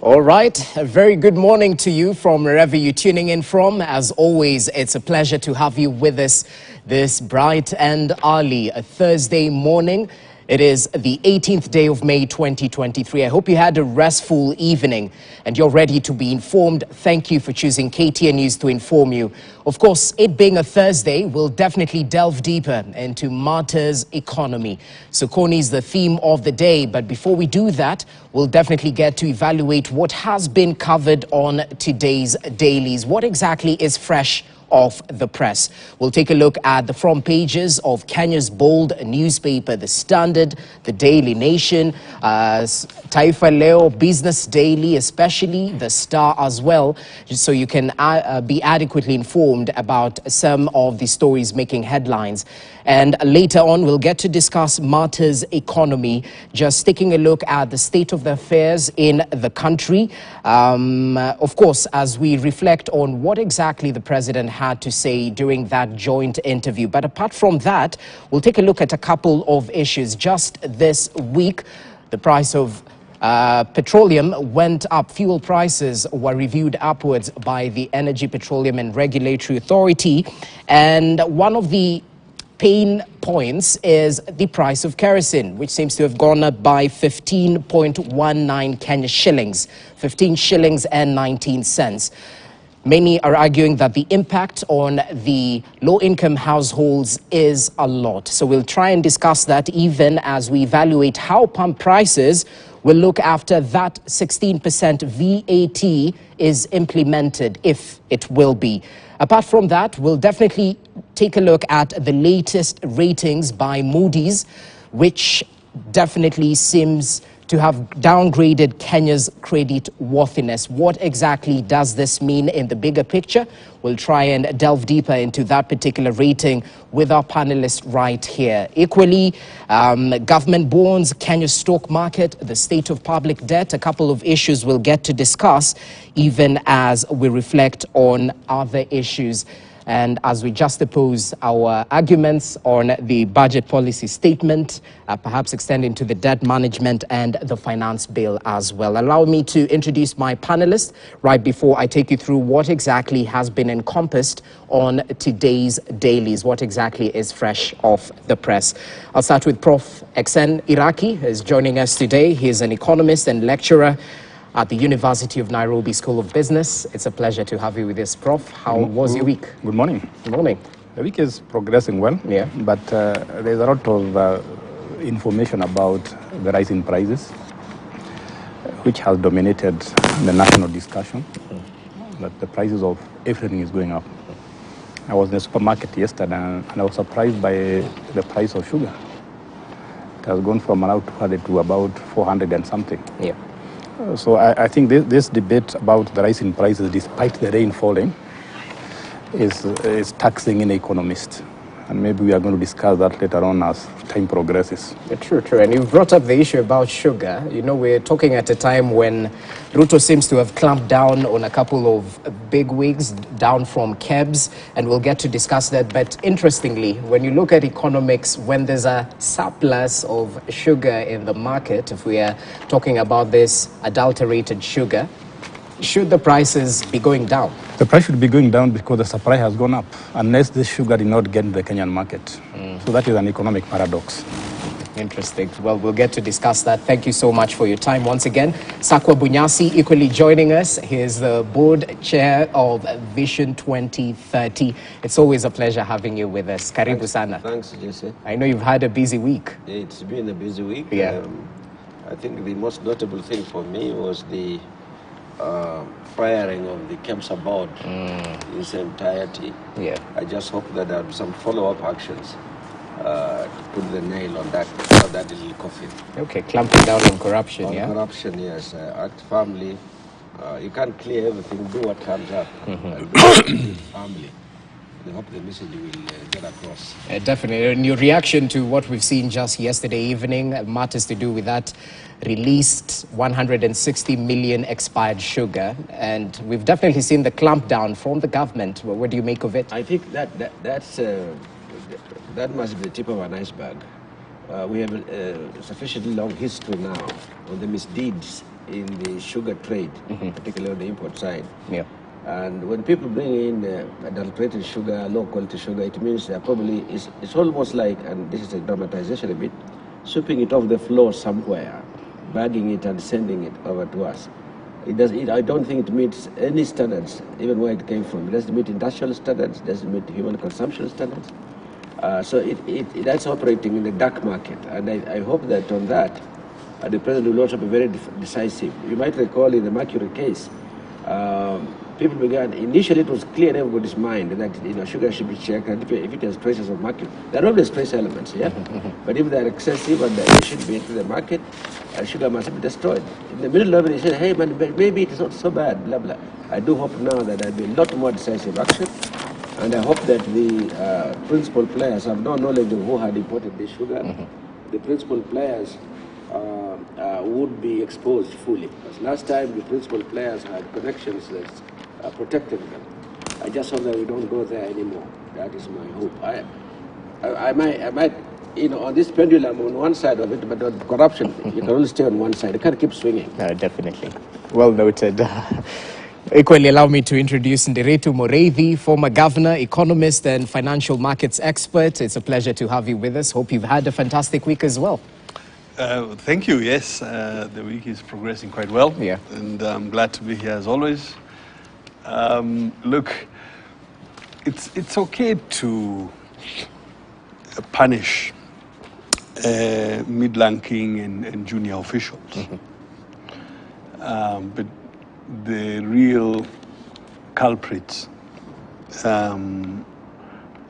All right, a very good morning to you from wherever you're tuning in from. As always, it's a pleasure to have you with us this bright and early Thursday morning. It is the 18th day of May 2023. I hope you had a restful evening and you're ready to be informed. Thank you for choosing KTN News to inform you. Of course, it being a Thursday, we'll definitely delve deeper into Martha's economy. Sokoni is the theme of the day, but before we do that, we'll definitely get to evaluate what has been covered on today's dailies. What exactly is fresh of the press? We'll take a look at the front pages of Kenya's bold newspaper, The Standard, The Daily Nation, Taifa Leo, Business Daily, especially The Star as well, just so you can be adequately informed about some of the stories making headlines. And later on, we'll get to discuss Martha's economy, just taking a look at the state of the affairs in the country. Of course, as we reflect on what exactly the president had to say during that joint interview. But apart from that, we'll take a look at a couple of issues. Just this week, the price of petroleum went up. Fuel prices were reviewed upwards by the Energy, Petroleum and Regulatory Authority. And one of the pain points is the price of kerosene, which seems to have gone up by 15.19 Kenya shillings, 15 shillings and 19 cents. Many are arguing that the impact on the low-income households is a lot. So we'll try and discuss that even as we evaluate how pump prices will look after that 16% VAT is implemented, if it will be. Apart from that, we'll definitely take a look at the latest ratings by Moody's, which definitely seems to have downgraded Kenya's credit worthiness. What exactly does this mean in the bigger picture? We'll try and delve deeper into that particular rating with our panelist right here. Equally, government bonds, Kenya's stock market, the state of public debt, a couple of issues we'll get to discuss even as we reflect on other issues. And as we juxtapose our arguments on the budget policy statement, perhaps extending to the debt management and the finance bill as well. Allow me to introduce my panelists right before I take you through what exactly has been encompassed on today's dailies, what exactly is fresh off the press. I'll start with Prof. Exen Iraki, who is joining us today. He is an economist and lecturer at the University of Nairobi School of Business. It's a pleasure to have you with us, Prof. How was your week? Good morning. Good morning. The week is progressing well, but there's a lot of information about the rise in prices, which has dominated the national discussion, that the prices of everything is going up. I was in the supermarket yesterday and I was surprised by the price of sugar. It has gone from around 200 to about 400 and something. Yeah. So I think this debate about the rise in prices, despite the rain falling, is taxing in economists. And maybe we are going to discuss that later on as time progresses. True. And you brought up the issue about sugar. You know, we're talking at a time when Ruto seems to have clamped down on a couple of big wigs down from KEBS, and we'll get to discuss that. But interestingly, when you look at economics, when there's a surplus of sugar in the market, if we are talking about this adulterated sugar, should the prices be going down? The price should be going down because the supply has gone up, unless this sugar did not get in the Kenyan market. So that is an economic paradox. Interesting. Well, we'll get to discuss that. Thank you so much for your time once again. Sakwa Bunyasi equally joining us. He is the board chair of Vision 2030. It's always a pleasure having you with us. Karibu sana. Thanks, Jesse. I know you've had a busy week. Yeah, it's been a busy week. Yeah. I think the most notable thing for me was the firing of the KEMSA board in its entirety. Yeah. I just hope that there are some follow-up actions to put the nail on that, that little coffin. Okay, clamping down on corruption, on corruption, yes. Act firmly. You can't clear everything, do what comes up. And do it firmly. I hope the message will get across. Definitely. And your reaction to what we've seen just yesterday evening matters to do with that released 160 million expired sugar. And we've definitely seen the clampdown from the government. What do you make of it? I think that must be the tip of an iceberg. We have a sufficiently long history now on the misdeeds in the sugar trade, particularly on the import side. Yeah. And when people bring in adulterated sugar, low-quality sugar, it means that probably it's almost like, and this is a dramatization a bit, sweeping it off the floor somewhere, bagging it and sending it over to us. I don't think it meets any standards, even where it came from. It doesn't meet industrial standards, it doesn't meet human consumption standards. So that's operating in the dark market. And I hope that on that, the president will also be very decisive. You might recall in the Mercury case, people began, initially it was clear in everybody's mind that sugar should be checked, and if it has traces of mercury. There are always trace elements, yeah? But if they're excessive and they should be into the market, sugar must be destroyed. In the middle of it, he said, hey, man, maybe it's not so bad, blah, blah. I do hope now that there'll be a lot more decisive action, and I hope that the principal players have no knowledge of who had imported this sugar. The principal players would be exposed fully. Because last time the principal players had connections that protected them. I just hope that we don't go there anymore. That is my hope. I might, on this pendulum on one side of it, but on corruption, you can only stay on one side. You can't keep swinging. Definitely. Well noted. Equally, allow me to introduce Ndiretu Moreithi, former governor, economist, and financial markets expert. It's a pleasure to have you with us. Hope you've had a fantastic week as well. Thank you. Yes, the week is progressing quite well. Yeah. And I'm glad to be here as always. Look, it's okay to punish mid-ranking and junior officials. But the real culprits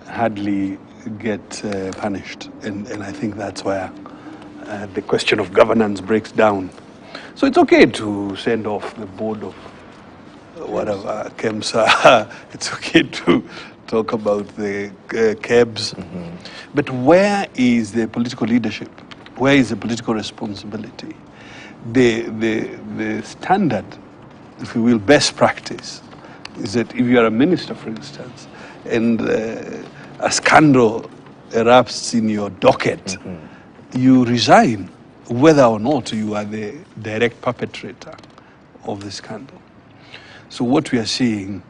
hardly get punished. And I think that's where the question of governance breaks down. So it's okay to send off the board of whatever, KEMSA. It's okay to talk about the KEBS. But where is the political leadership? Where is the political responsibility? The standard, if you will, best practice is that if you are a minister, for instance, and a scandal erupts in your docket, you resign, whether or not you are the direct perpetrator of the scandal. So what we are seeing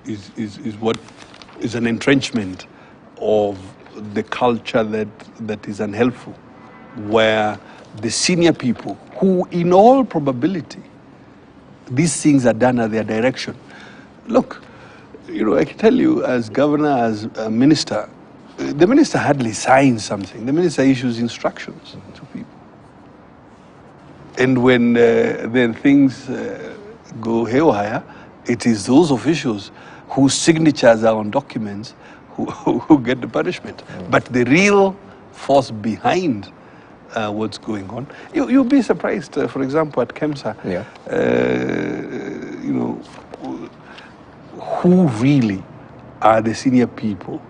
is an entrenchment of the culture that is unhelpful, where the senior people, who in all probability, these things are done at their direction. Look, I can tell you, as governor, as a minister, the minister hardly signs something. The minister issues instructions to people. And when then things go haywire, it is those officials whose signatures are on documents who get the punishment. But the real force behind what's going on, you'll be surprised, for example, at KEMSA, who really are the senior people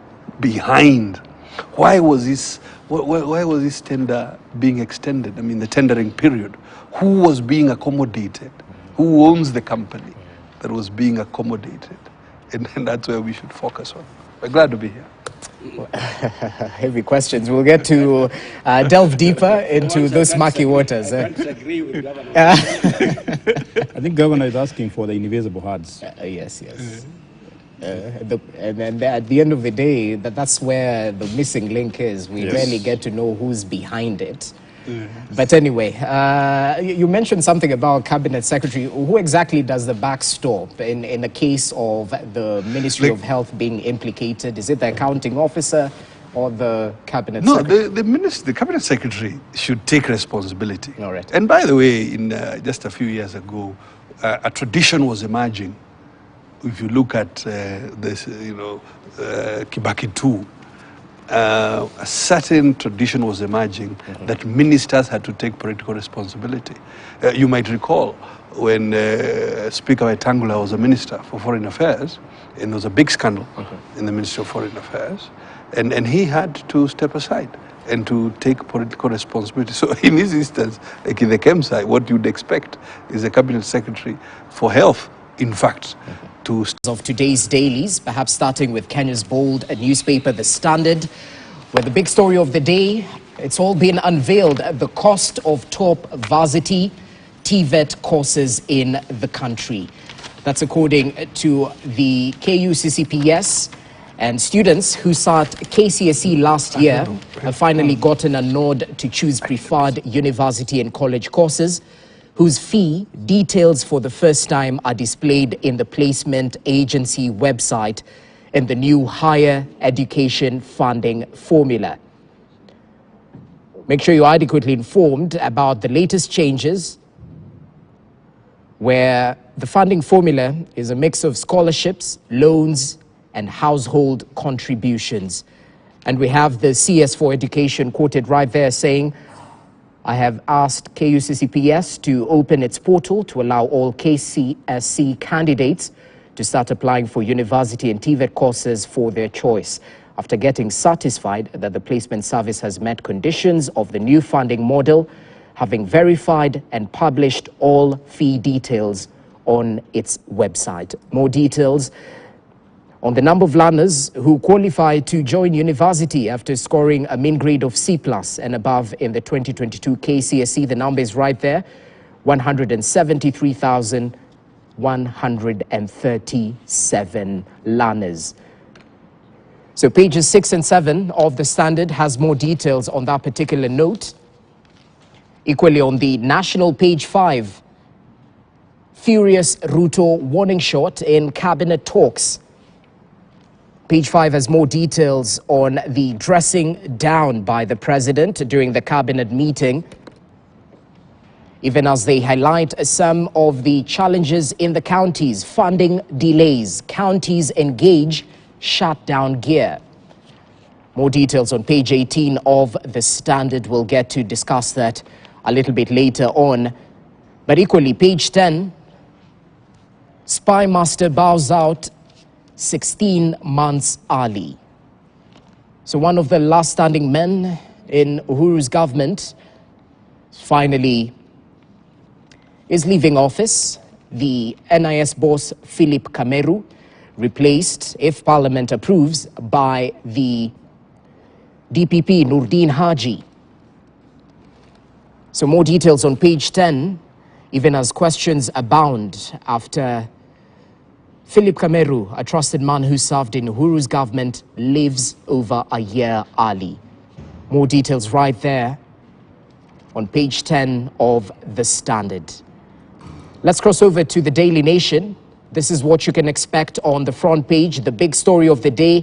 behind. Why was this tender being extended? I mean, the tendering period. Who was being accommodated? Who owns the company that was being accommodated? And that's where we should focus on. We're glad to be here. Heavy questions. We'll get to delve deeper into those murky waters. I disagree with Governor. I think Governor is asking for the invisible herds. Yes. And then at the end of the day, that's where the missing link is. We rarely get to know who's behind it. But anyway, you mentioned something about cabinet secretary. Who exactly does the backstop in the case of the Ministry of Health being implicated? Is it the accounting officer or the cabinet secretary? No, the cabinet secretary should take responsibility. All right. And by the way, in just a few years ago, a tradition was emerging. If you look at this, Kibaki 2, a certain tradition was emerging that ministers had to take political responsibility. You might recall when Speaker Wetangula was a minister for Foreign Affairs, and there was a big scandal in the Ministry of Foreign Affairs, and he had to step aside and to take political responsibility. So in this instance, like in the KEMSA, what you'd expect is a cabinet secretary for health, in fact, of today's dailies, perhaps starting with Kenya's bold newspaper, The Standard, where the big story of the day, It's all been unveiled, the cost of top varsity TVET courses in the country. That's according to the KUCCPS. And students who sat KCSE last year have finally gotten a nod to choose preferred university and college courses, whose fee details for the first time are displayed in the placement agency website in the new higher education funding formula. Make sure you're adequately informed about the latest changes, where the funding formula is a mix of scholarships, loans, and household contributions. And we have the CS for Education quoted right there saying, I have asked KUCCPS to open its portal to allow all KCSE candidates to start applying for university and TVET courses for their choice, after getting satisfied that the placement service has met conditions of the new funding model, having verified and published all fee details on its website. More details on the number of learners who qualify to join university after scoring a mean grade of C+ and above in the 2022 KCSE. The number is right there, 173,137 learners. So pages 6 and 7 of the Standard has more details on that particular note. Equally on the national page 5, furious Ruto warning shot in cabinet talks. Page 5 has more details on the dressing down by the president during the cabinet meeting, even as they highlight some of the challenges in the counties. Funding delays, counties engage shutdown gear. More details on page 18 of the Standard. We'll get to discuss that a little bit later on. But equally, page 10, spy master bows out 16 months early. So one of the last standing men in Uhuru's government finally is leaving office. The NIS boss, Philip Kameru, replaced, if Parliament approves, by the DPP, Nurdin Haji. So more details on page 10, even as questions abound after Philip Kameru, a trusted man who served in Uhuru's government, lives over a year early. More details right there on page 10 of the Standard. Let's cross over to the Daily Nation. This is what you can expect on the front page, the big story of the day,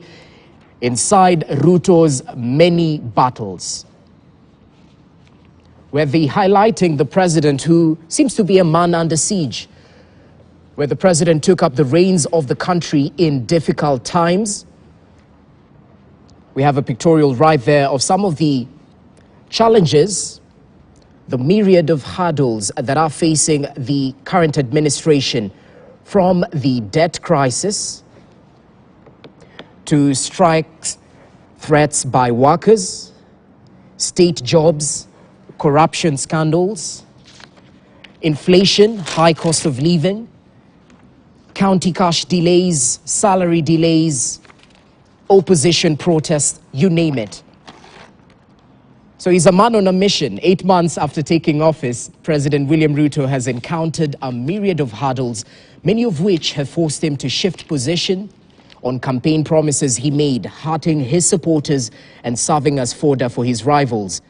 inside Ruto's many battles, where they're highlighting the president who seems to be a man under siege, where the president took up the reins of the country in difficult times. We have a pictorial right there of some of the challenges, the myriad of hurdles that are facing the current administration, from the debt crisis to strikes, threats by workers, state jobs, corruption scandals, inflation, high cost of living, county cash delays, salary delays, opposition protests, you name it. So he's a man on a mission. 8 months after taking office, President William Ruto has encountered a myriad of hurdles, many of which have forced him to shift position on campaign promises he made, hurting his supporters and serving as fodder for his rivals.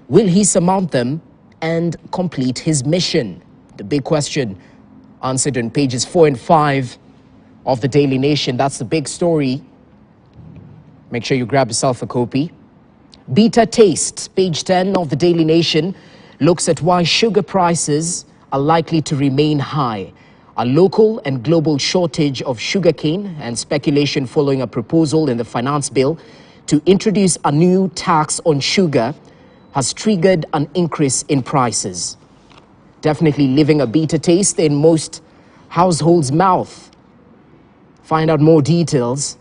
Will he surmount them and complete his mission? The big question, answered on pages 4 and 5 of the Daily Nation. That's the big story. Make sure you grab yourself a copy. Bitter taste, page 10 of the Daily Nation, looks at why sugar prices are likely to remain high. A local and global shortage of sugarcane and speculation following a proposal in the finance bill to introduce a new tax on sugar has triggered an increase in prices, definitely leaving a bitter taste in most households' mouth. Find out more details.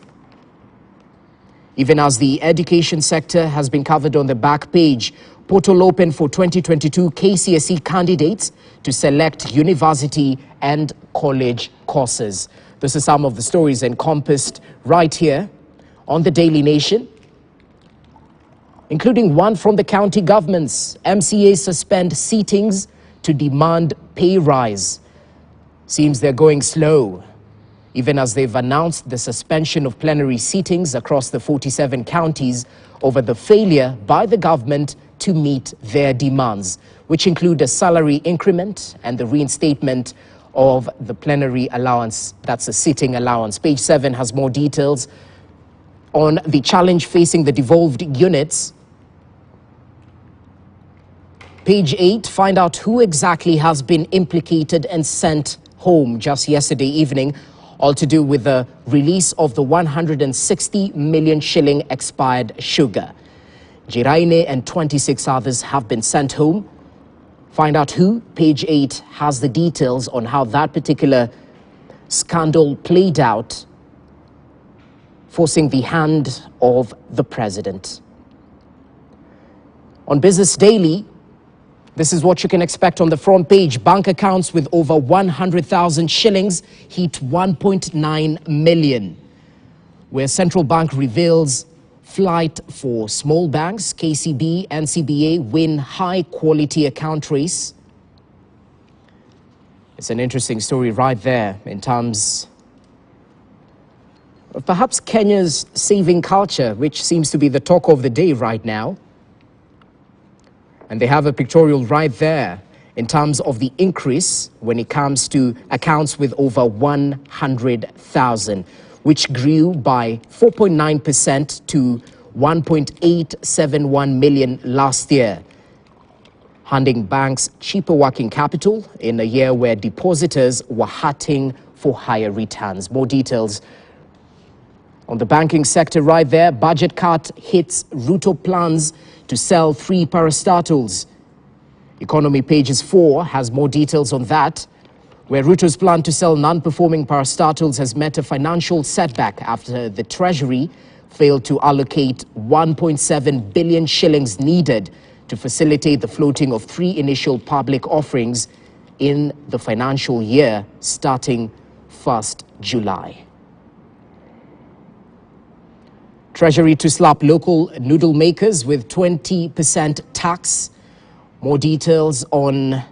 Even as the education sector has been covered on the back page, portal open for 2022 KCSE candidates to select university and college courses. This is some of the stories encompassed right here on the Daily Nation. including one from the county governments. MCAs suspend seatings to demand pay rise. Seems they're going slow, even as they've announced the suspension of plenary seatings across the 47 counties over the failure by the government to meet their demands, which include a salary increment and the reinstatement of the plenary allowance, that's a sitting allowance. Page 7 has more details on the challenge facing the devolved units. Page 8, find out who exactly has been implicated and sent home just yesterday evening, all to do with the release of the 160 million shilling expired sugar. Jiraine and 26 others have been sent home. Find out who. Page 8 has the details on how that particular scandal played out, forcing the hand of the president. On Business Daily, this is what you can expect on the front page. Bank accounts with over 100,000 shillings hit 1.9 million. Where central bank reveals flight for small banks, KCB and CBA win high-quality account race. It's an interesting story right there in terms of perhaps Kenya's saving culture, which seems to be the talk of the day right now. And they have a pictorial right there in terms of the increase when it comes to accounts with over 100,000, which grew by 4.9% to 1.871 million last year, handing banks cheaper working capital in a year where depositors were hurting for higher returns. More details on the banking sector right there. Budget cut hits Ruto plans to sell 3 parastatals. Economy Pages 4 has more details on that, where Ruto's plan to sell non-performing parastatals has met a financial setback after the Treasury failed to allocate 1.7 billion shillings needed to facilitate the floating of 3 initial public offerings in the financial year starting 1st July. Treasury to slap local noodle makers with 20% tax. More details on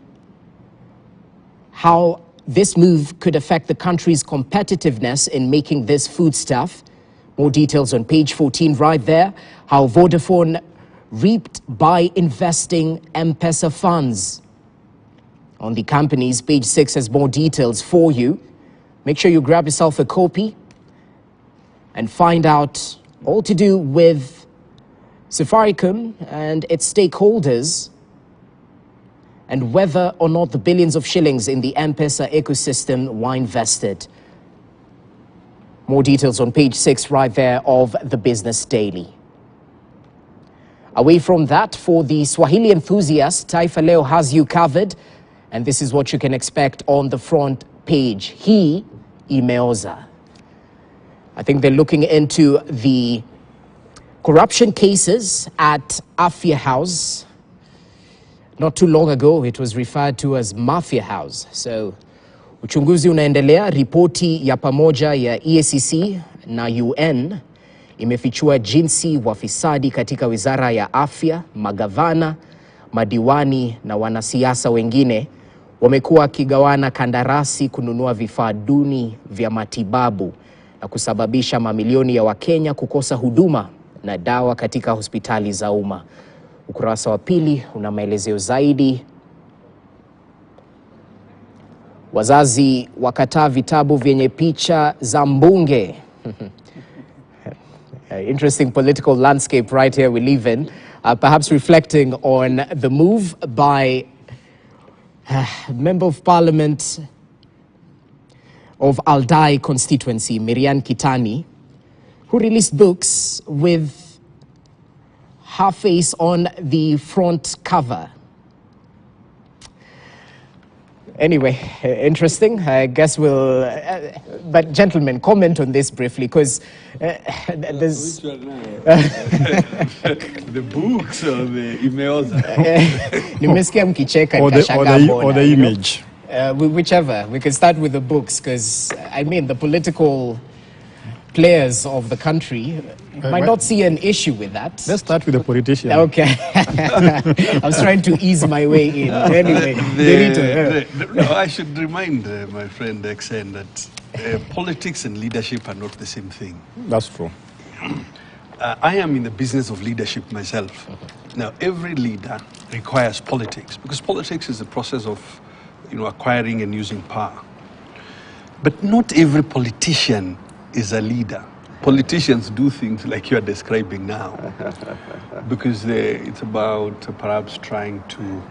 how this move could affect the country's competitiveness in making this foodstuff. More details on page 14 right there. How Vodafone reaped by investing M-Pesa funds. On the companies, page 6 has more details for you. Make sure you grab yourself a copy and find out all to do with Safaricom and its stakeholders and whether or not the billions of shillings in the M-Pesa ecosystem were invested. More details on page 6 right there of the Business Daily. Away from that, for the Swahili enthusiast, Taifa Leo has you covered, and this is what you can expect on the front page. He imeoza. I think they're looking into the corruption cases at Afya House. Not too long ago, it was referred to as Mafia House. So, uchunguzi unaendelea. Ripoti ya pamoja ya EACC na UN imefichua jinsi wafisadi katika wizara ya afya, magavana, madiwani na wanasiasa wengine wamekuwa wakigawana kandarasi kununua vifaa duni vya matibabu na kusababisha mamilioni ya Wakenya kukosa huduma na dawa katika hospitali za umma. Ukurasa wa pili una maelezeo zaidi. Wazazi wakataa vitabu vyenye picha za mbunge. Interesting political landscape right here we live in. Perhaps reflecting on the move by Member of Parliament of Aldai constituency, Miriam Kitani, who released books with her face on the front cover. Anyway, interesting. I guess we'll... but gentlemen, comment on this briefly, because there's... Which one now? The books or the emails? Nimesikia mkicheka Or the image. Whichever. We can start with the books, because, I mean, the political players of the country might not see an issue with that. Let's start with the politician. Okay. I was trying to ease my way in. Anyway, no, I should remind my friend XN that politics and leadership are not the same thing. That's true. I am in the business of leadership myself. Now, every leader requires politics, because politics is the process of, acquiring and using power. But not every politician is a leader. Politicians do things like you are describing now, because it's about perhaps trying to